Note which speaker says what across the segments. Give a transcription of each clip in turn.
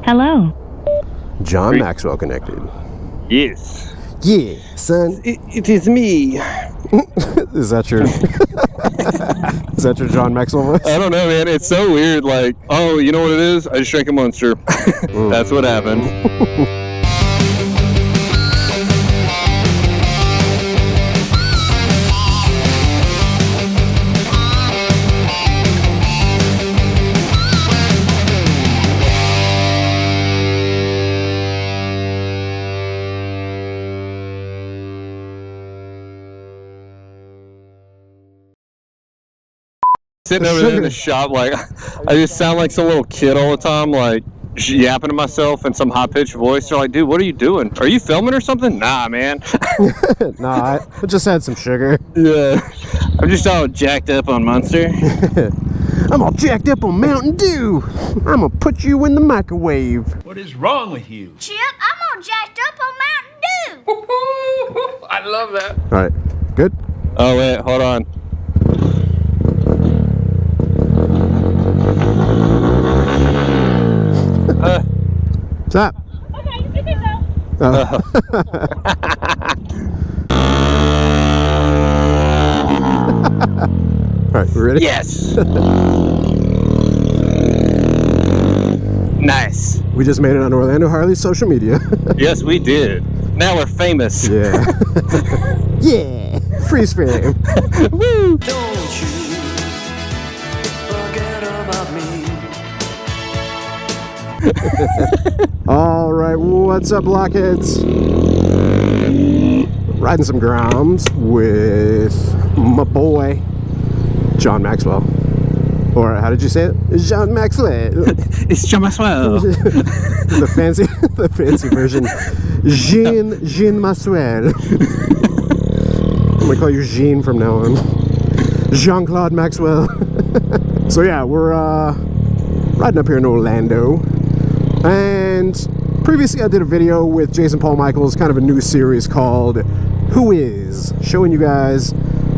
Speaker 1: Hello.
Speaker 2: John Maxwell connected.
Speaker 3: Yes.
Speaker 2: Yeah, son.
Speaker 3: It is me.
Speaker 2: Is that your is that your John Maxwell voice?
Speaker 3: I don't know, man. It's so weird. Like, oh, you know what it is? I just drank a Monster. That's what happened. Sitting over there in the shop, like, I just sound like some little kid all the time, like, yapping to myself in some high-pitched voice. They're like, dude, what are you doing? Are you filming or something? Nah, man.
Speaker 2: Nah, I just had some sugar.
Speaker 3: Yeah. I'm just all jacked up on Monster.
Speaker 2: I'm all jacked up on Mountain Dew. I'm gonna put you in the microwave.
Speaker 4: What is wrong with you?
Speaker 5: Chip, I'm all jacked up on Mountain Dew.
Speaker 4: I love that.
Speaker 2: All right, good.
Speaker 3: Oh, wait, hold on.
Speaker 2: Stop.
Speaker 5: Okay, you can go.
Speaker 2: Oh. All right, we ready?
Speaker 3: Yes. Nice.
Speaker 2: We just made it on Orlando Harley's social media.
Speaker 3: Yes, we did. Now we're famous.
Speaker 2: Yeah. Yeah. Freeze frame.
Speaker 3: Woo.
Speaker 6: Don't you forget about me.
Speaker 2: All right, what's up, Blockheads? Riding some Groms with my boy, John Maxwell. Or how did you say it? It's John Maxwell.
Speaker 3: It's John Maxwell.
Speaker 2: the fancy version. Jean Maxwell. I'm gonna call you Jean from now on. Jean-Claude Maxwell. So yeah, we're riding up here in Orlando. And previously I did a video with Jason Paul Michaels, kind of a new series called Who Is? Showing you guys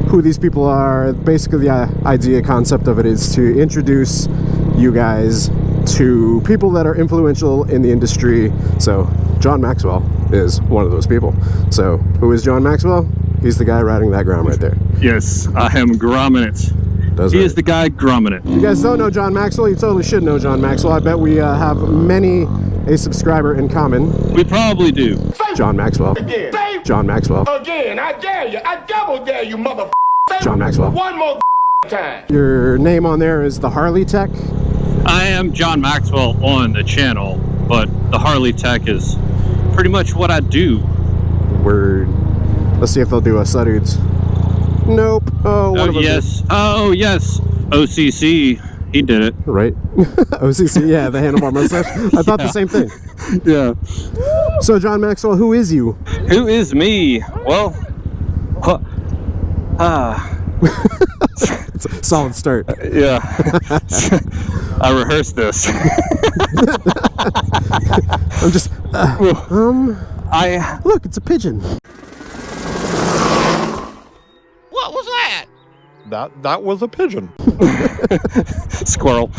Speaker 2: who these people are. Basically the idea, concept of it is to introduce you guys to people that are influential in the industry. So John Maxwell is one of those people. So who is John Maxwell? He's the guy riding that Grom right there.
Speaker 3: Yes, I am gromming it. He is the guy gromming it.
Speaker 2: If you guys don't know John Maxwell, you totally should know John Maxwell. I bet we have many a subscriber in common.
Speaker 3: We probably do.
Speaker 2: John Maxwell.
Speaker 7: Again.
Speaker 2: John Maxwell.
Speaker 7: Again, I dare you. I double dare you, mother.
Speaker 2: John Maxwell.
Speaker 7: One more time.
Speaker 2: Your name on there is the Harley Tech.
Speaker 3: I am John Maxwell on the channel, but the Harley Tech is pretty much what I do.
Speaker 2: Word. Let's see if they'll do a Sududes. Nope. Oh, one of them
Speaker 3: yes. Oh, yes. OCC. He did it.
Speaker 2: Right. OCC, yeah, the handlebar mustache. I thought the same thing.
Speaker 3: Yeah.
Speaker 2: So, John Maxwell, who is you?
Speaker 3: Who is me? Well,
Speaker 2: It's a solid start.
Speaker 3: yeah. I rehearsed this.
Speaker 2: I'm just, look, it's a pigeon.
Speaker 4: What was that? That was a pigeon.
Speaker 3: Squirrel.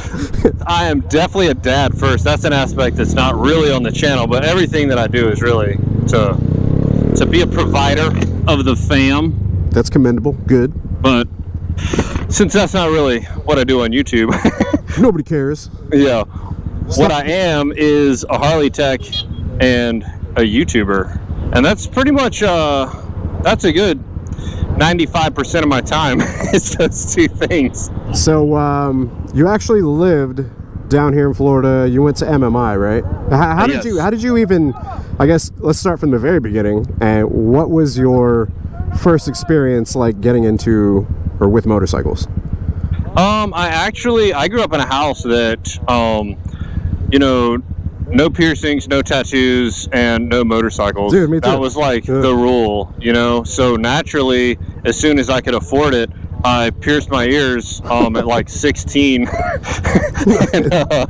Speaker 3: I am definitely a dad first. That's an aspect that's not really on the channel, but everything that I do is really to be a provider of the fam.
Speaker 2: That's commendable. Good.
Speaker 3: But since that's not really what I do on YouTube,
Speaker 2: Nobody cares.
Speaker 3: yeah, what I am is a Harley Tech and a YouTuber, and that's pretty much that's a good 95% of my time is those two things.
Speaker 2: So, you actually lived down here in Florida. You went to MMI, right? How did
Speaker 3: Yes.
Speaker 2: how did you even, I guess, let's start from the very beginning. And what was your first experience like getting into or with motorcycles?
Speaker 3: I grew up in a house that, you know, no piercings, no tattoos, and no motorcycles.
Speaker 2: Dude, me too.
Speaker 3: That was like the rule, you know? So naturally, as soon as I could afford it, I pierced my ears at like 16. And, I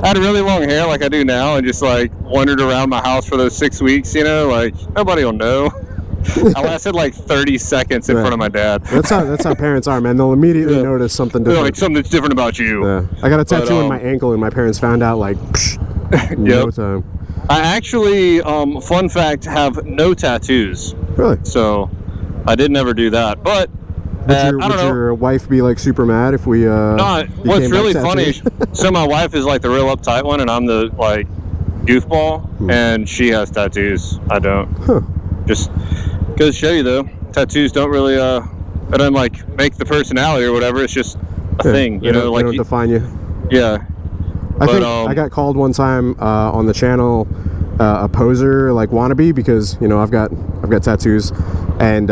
Speaker 3: had really long hair like I do now and just like wandered around my house for those 6 weeks, you know? Like, nobody will know. I lasted like 30 seconds in front of my dad.
Speaker 2: That's how parents are, man. They'll immediately notice something different.
Speaker 3: They're like, something's different about you.
Speaker 2: Yeah. I got a tattoo on my ankle, and my parents found out like no time.
Speaker 3: I actually, fun fact, have no tattoos.
Speaker 2: Really?
Speaker 3: So I did never do that. But
Speaker 2: would your wife be like super mad if we?
Speaker 3: No. What's really funny? So my wife is like the real uptight one, and I'm the like goofball, and she has tattoos. I don't.
Speaker 2: Huh.
Speaker 3: Just goes to show you though, tattoos don't really they don't like make the personality or whatever. It's just a thing, you know. Like
Speaker 2: they don't define you.
Speaker 3: Yeah.
Speaker 2: I think I got called one time on the channel a poser, like wannabe, because I've got tattoos and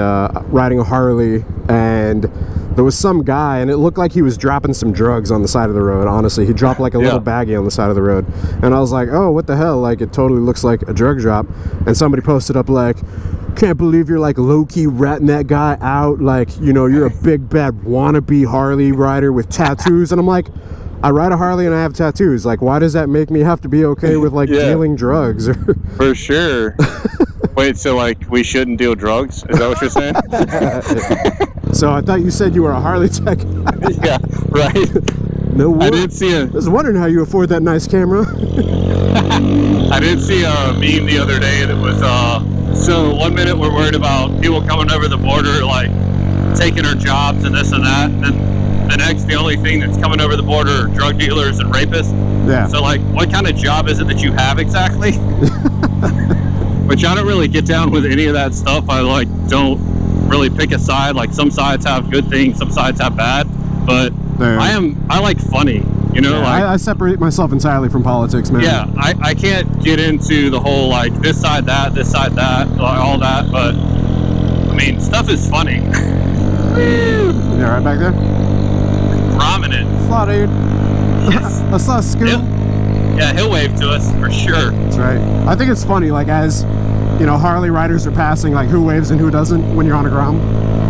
Speaker 2: riding a Harley, and there was some guy, and it looked like he was dropping some drugs on the side of the road. Honestly, he dropped like a little baggie on the side of the road, and I was like, oh, what the hell? Like, it totally looks like a drug drop. And somebody posted up like, can't believe you're like low-key ratting that guy out, like, you're a big bad wannabe Harley rider with tattoos. And I'm like, I ride a Harley and I have tattoos. Like, why does that make me have to be okay with like dealing drugs?
Speaker 3: For sure. Wait, so like we shouldn't deal drugs? Is that what you're saying?
Speaker 2: So I thought you said you were a Harley tech.
Speaker 3: Yeah, right.
Speaker 2: No way.
Speaker 3: I did see
Speaker 2: I was wondering how you afford that nice camera.
Speaker 3: I did see a meme the other day that was so 1 minute we're worried about people coming over the border like taking our jobs and this and that, and then the next, the only thing that's coming over the border are drug dealers and rapists. Yeah. So, like, what kind of job is it that you have exactly? Which I don't really get down with any of that stuff. I, like, don't really pick a side. Like, some sides have good things, some sides have bad. But I like funny, like...
Speaker 2: I separate myself entirely from politics, man.
Speaker 3: Yeah, I can't get into the whole, like, this side, that, all that. But, I mean, stuff is funny.
Speaker 2: Yeah, right back there?
Speaker 3: Prominent.
Speaker 2: Saw, dude. Yes. I saw Scoop.
Speaker 3: Yeah, he'll wave to us for sure.
Speaker 2: That's right. I think it's funny, like, as Harley riders are passing, like, who waves and who doesn't when you're on a Grom.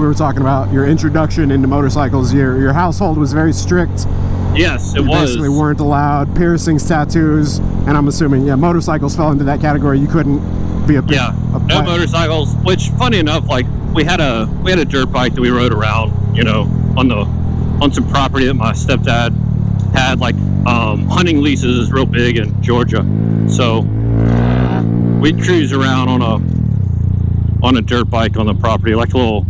Speaker 2: We were talking about your introduction into motorcycles. Your household was very strict.
Speaker 3: Yes, it was.
Speaker 2: You basically weren't allowed piercings, tattoos, and I'm assuming, motorcycls fell into that category. You couldn't be a
Speaker 3: no motorcycles. Which, funny enough, like we had a dirt bike that we rode around, on some property that my stepdad had, like hunting leases is real big in Georgia, so we'd cruise around on a dirt bike on the property, like a little.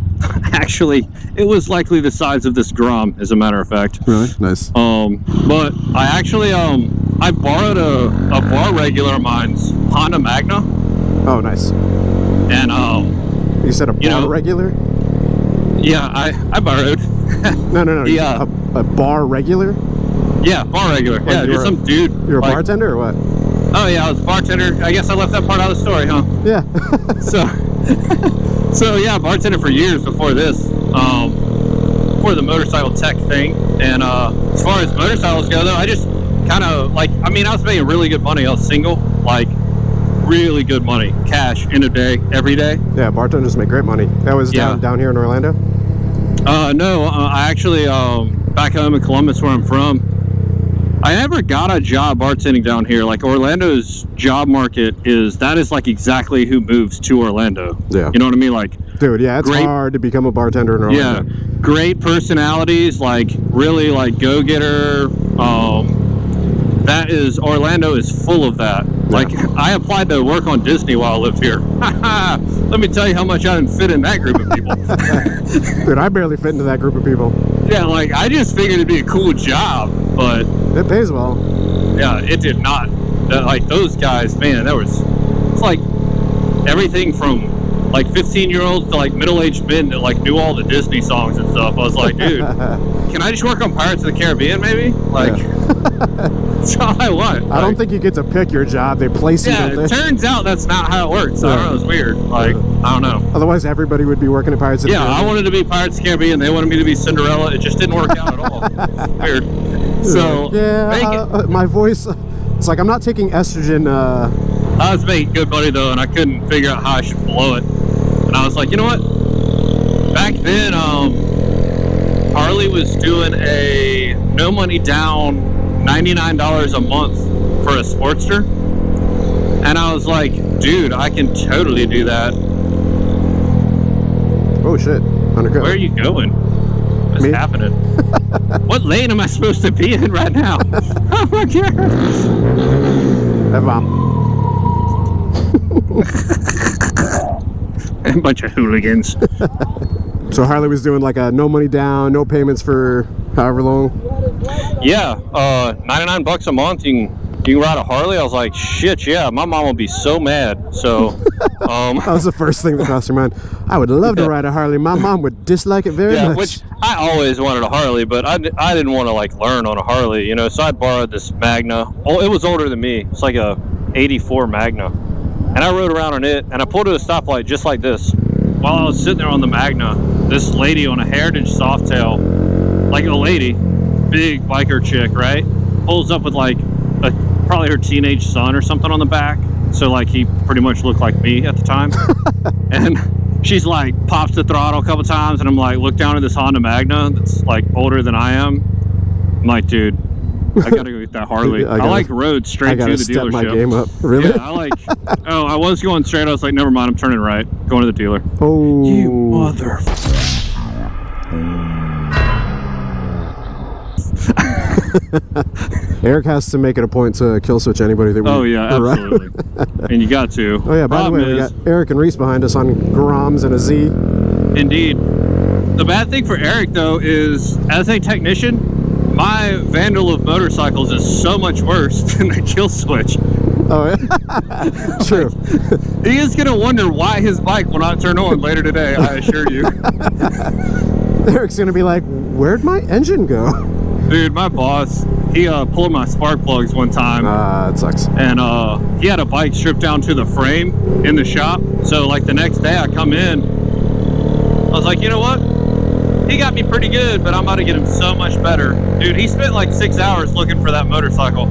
Speaker 3: Actually, it was likely the size of this Grom, as a matter of fact.
Speaker 2: Really nice.
Speaker 3: But I actually I borrowed a bar regular of mine's Honda Magna.
Speaker 2: Oh, nice.
Speaker 3: And
Speaker 2: you said a bar regular?
Speaker 3: Yeah, I borrowed.
Speaker 2: No. Yeah, a bar regular.
Speaker 3: Yeah, bar regular. Like you're some dude.
Speaker 2: You're a bartender or what?
Speaker 3: Oh yeah, I was a bartender. I guess I left that part out of the story, huh?
Speaker 2: Yeah.
Speaker 3: So yeah, bartender for years before this, before the motorcycle tech thing. And as far as motorcycles go, though, I just kind of I was making really good money. I was single, like really good money, cash in a day, every day.
Speaker 2: Yeah, bartenders make great money. That was down here in Orlando.
Speaker 3: No, I actually back home in Columbus, where I'm from. I never got a job bartending down here. Like Orlando's job market is like exactly who moves to Orlando. Yeah. You know what I mean? Like,
Speaker 2: dude, yeah, it's hard to become a bartender in Orlando.
Speaker 3: Yeah. Great personalities, like really like go-getter. Orlando is full of that. Yeah. Like I applied to work on Disney while I lived here. Let me tell you how much I didn't fit in that group of people.
Speaker 2: Dude, I barely fit into that group of people.
Speaker 3: Yeah, like I just figured it'd be a cool job, but
Speaker 2: it pays well.
Speaker 3: Yeah, it did not. Like those guys, man, it's like everything from like 15-year-olds to like middle-aged men that like knew all the Disney songs and stuff. I was like, dude, can I just work on Pirates of the Caribbean maybe? Like, that's all I want.
Speaker 2: I don't think you get to pick your job. They place you.
Speaker 3: Yeah, it turns out that's not how it works. I don't know. It's weird. Like, I don't know.
Speaker 2: Otherwise, everybody would be working at Pirates of the Caribbean.
Speaker 3: Yeah, I wanted to be Pirates of the Caribbean. They wanted me to be Cinderella. It just didn't work out at all. Weird. So,
Speaker 2: my voice, it's like I'm not taking estrogen.
Speaker 3: I was making good money though, and I couldn't figure out how I should blow it. And I was like, you know what? Back then, Harley was doing a no money down $99 a month for a Sportster. And I was like, dude, I can totally do that.
Speaker 2: Oh shit, undercover.
Speaker 3: Where are you going? What's happening? What lane am I supposed to be in right now? Oh my god! A bunch of hooligans.
Speaker 2: So Harley was doing like a no money down, no payments for however long.
Speaker 3: Yeah, $99 a month. You can ride a Harley. I was like, shit, yeah. My mom will be so mad. So,
Speaker 2: that was the first thing that crossed your mind. I would love to ride a Harley. My mom would dislike it very much.
Speaker 3: Which I always wanted a Harley, but I didn't want to like learn on a Harley, you know. So I borrowed this Magna. Oh, it was older than me. It's like a '84 Magna, and I rode around on it. And I pulled to a stoplight just like this. While I was sitting there on the Magna, this lady on a Heritage Softail, like a lady, big biker chick, right, pulls up with like probably her teenage son or something on the back. So like he pretty much looked like me at the time. And she's like pops the throttle a couple times, and I'm like, look down at this Honda Magna that's like older than I am. I'm like, dude, I gotta go get that Harley. I like rode straight to the dealership.
Speaker 2: I gotta step my game up. Really?
Speaker 3: Yeah, I like. Oh, I was going straight. I was like, never mind. I'm turning right. Going to the dealer.
Speaker 2: Oh,
Speaker 3: you mother.
Speaker 2: Eric has to make it a point to kill switch anybody that we.
Speaker 3: Oh yeah, absolutely. And you got to.
Speaker 2: Oh yeah. By the way, we got Eric and Reese behind us on Groms and a Z.
Speaker 3: Indeed. The bad thing for Eric though is, as a technician, my vandal of motorcycles is so much worse than the kill switch.
Speaker 2: Oh yeah. True.
Speaker 3: He is gonna wonder why his bike will not turn on later today. I assure you.
Speaker 2: Eric's gonna be like, "Where'd my engine go?"
Speaker 3: Dude, my boss, he pulled my spark plugs one time.
Speaker 2: It sucks.
Speaker 3: And he had a bike stripped down to the frame in the shop. So like the next day I come in, I was like, you know what? He got me pretty good, but I'm about to get him so much better. Dude, he spent like 6 hours looking for that motorcycle.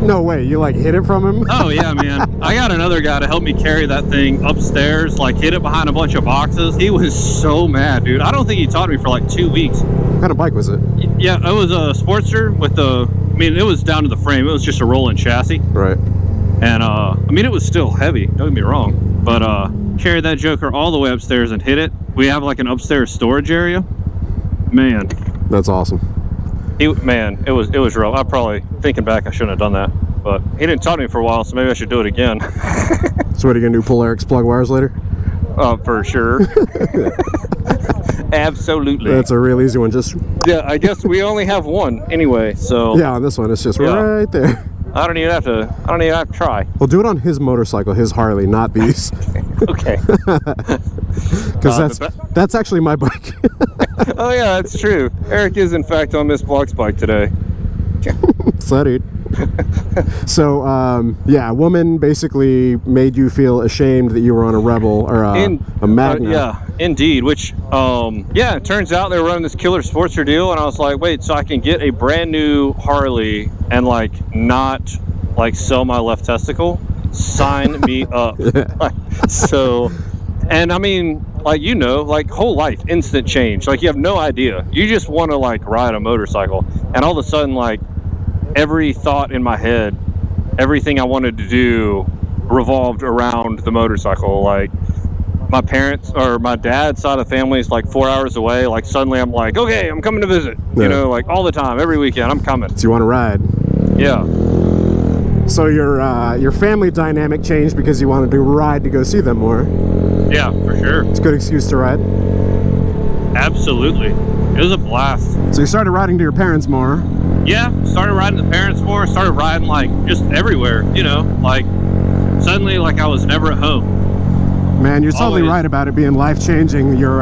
Speaker 2: No way, you like hid it from him?
Speaker 3: Oh yeah, man. I got another guy to help me carry that thing upstairs, like hid it behind a bunch of boxes. He was so mad, dude. I don't think he taught me for like 2 weeks.
Speaker 2: What kind of bike was it?
Speaker 3: Yeah, it was a Sportster with I mean, it was down to the frame. It was just a rolling chassis.
Speaker 2: Right.
Speaker 3: And, I mean, it was still heavy. Don't get me wrong. But, carried that joker all the way upstairs and hid it. We have, like, an upstairs storage area. Man.
Speaker 2: That's awesome.
Speaker 3: Man, it was rough. I probably, thinking back, I shouldn't have done that. But he didn't talk to me for a while, so maybe I should do it again.
Speaker 2: So what are you going to do, pull Eric's plug wires later?
Speaker 3: For sure. Absolutely.
Speaker 2: That's a real easy one. Just
Speaker 3: yeah, I guess we only have one anyway, so
Speaker 2: yeah, on this one it's just right there.
Speaker 3: I don't even have to try.
Speaker 2: We'll do it on his motorcycle, his Harley, not these.
Speaker 3: Okay.
Speaker 2: Because that's actually my bike.
Speaker 3: Oh yeah, that's true. Eric is in fact on Miss Block's bike today.
Speaker 2: Sorry. So yeah, a woman basically made you feel ashamed that you were on a Rebel or a Magna.
Speaker 3: Yeah, indeed. Which yeah, it turns out they were running this killer Sportster deal, and I was like, wait, so I can get a brand new Harley and like not like sell my left testicle? Sign me up. So, and I mean, like, you know, like whole life instant change. Like you have no idea. You just want to like ride a motorcycle, and all of a sudden, like, every thought in my head, everything I wanted to do revolved around the motorcycle. Like my parents or my dad's side of the family is like 4 hours away. Like suddenly I'm like, okay, I'm coming to visit. Yeah. You know, like all the time, every weekend I'm coming.
Speaker 2: So you want to ride?
Speaker 3: Yeah.
Speaker 2: So your family dynamic changed because you wanted to ride to go see them more.
Speaker 3: Yeah, for sure.
Speaker 2: It's a good excuse to ride.
Speaker 3: Absolutely. It was a blast.
Speaker 2: So you started riding to your parents more.
Speaker 3: Yeah, started riding the parents more, started riding like just everywhere, you know, like suddenly like I was never at home.
Speaker 2: Man, you're totally right about it being life-changing. You're,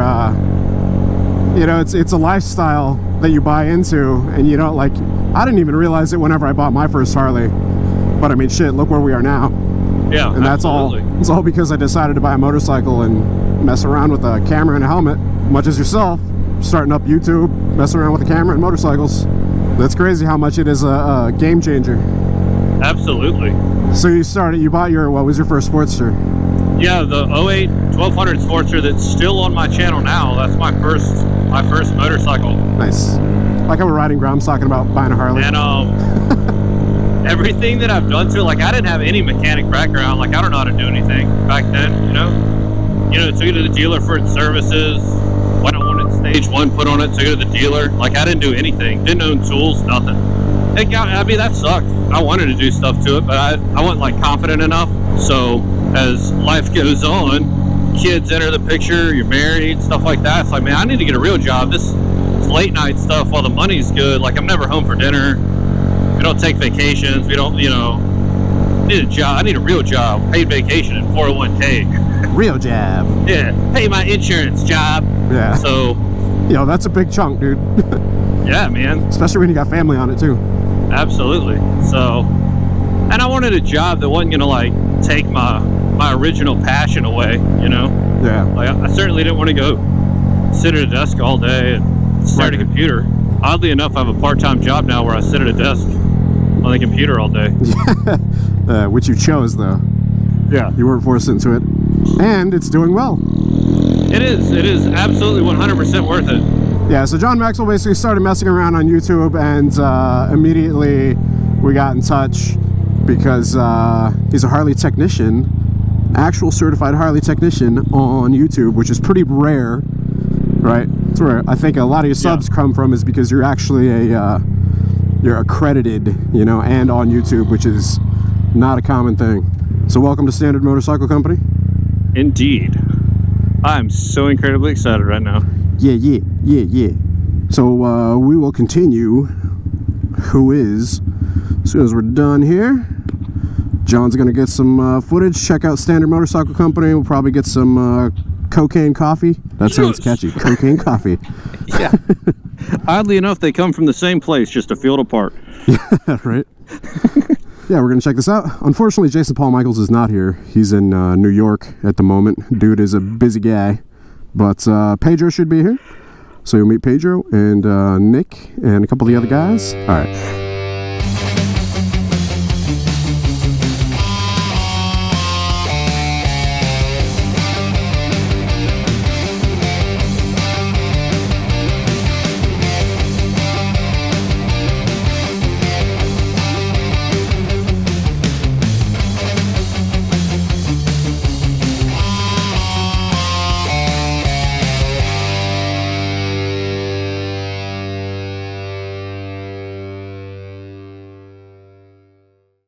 Speaker 2: you know, it's a lifestyle that you buy into, and you don't like, I didn't even realize it whenever I bought my first Harley, but I mean, shit, look where we are now.
Speaker 3: Yeah,
Speaker 2: and that's
Speaker 3: absolutely.
Speaker 2: It's all because I decided to buy a motorcycle and mess around with a camera and a helmet, much as yourself, starting up YouTube, messing around with a camera and motorcycles. That's crazy how much it is a game changer.
Speaker 3: Absolutely.
Speaker 2: So you bought what was your first Sportster?
Speaker 3: Yeah, the 08 1200 Sportster that's still on my channel now. That's my first motorcycle.
Speaker 2: Nice. Like how we're riding Grom's talking about buying a Harley.
Speaker 3: And everything that I've done to it, like I didn't have any mechanic background. Like I don't know how to do anything back then, you know? You know, took it to the dealer for its services. When I wanted stage 1 put on it, took it to the dealer. Like, I didn't do anything. Didn't own tools, nothing. I mean, that sucked. I wanted to do stuff to it, but I wasn't, like, confident enough. So, as life goes on, kids enter the picture, you're married, stuff like that. It's like, man, I need to get a real job. This late night stuff, while the money's good, like, I'm never home for dinner. We don't take vacations. We don't, you know, need a job. I need a real job. Paid vacation and 401k.
Speaker 2: Real job.
Speaker 3: Yeah. Pay my insurance job.
Speaker 2: Yeah.
Speaker 3: So,
Speaker 2: yo, that's a big chunk, dude.
Speaker 3: yeah, man.
Speaker 2: Especially when you got family on it, too.
Speaker 3: Absolutely. So, and I wanted a job that wasn't gonna like take my original passion away, you know.
Speaker 2: Yeah.
Speaker 3: Like, I certainly didn't want to go sit at a desk all day and stare at a computer. Oddly enough, I have a part-time job now where I sit at a desk on the computer all day.
Speaker 2: Which you chose, though.
Speaker 3: Yeah.
Speaker 2: You weren't forced into it. And it's doing well.
Speaker 3: It is absolutely 100% worth it.
Speaker 2: Yeah, so John Maxwell basically started messing around on YouTube, and immediately we got in touch because he's a Harley technician, actual certified Harley technician on YouTube, which is pretty rare, right? It's where I think a lot of your subs come from, is because you're actually you're accredited, you know, and on YouTube, which is not a common thing. So welcome to Standard Motorcycle Company.
Speaker 3: Indeed. I'm so incredibly excited right now.
Speaker 2: Yeah. So we will continue. As soon as we're done here, John's gonna get some footage. Check out Standard Motorcycle Company. We'll probably get some cocaine coffee. That sounds catchy. Cocaine coffee.
Speaker 3: Yeah. Oddly enough, they come from the same place, just a field apart.
Speaker 2: Yeah, right. Yeah, we're gonna check this out. Unfortunately, Jason Paul Michaels is not here. He's in New York at the moment. Dude is a busy guy. But Pedro should be here. So you'll meet Pedro and Nick and a couple of the other guys. All right.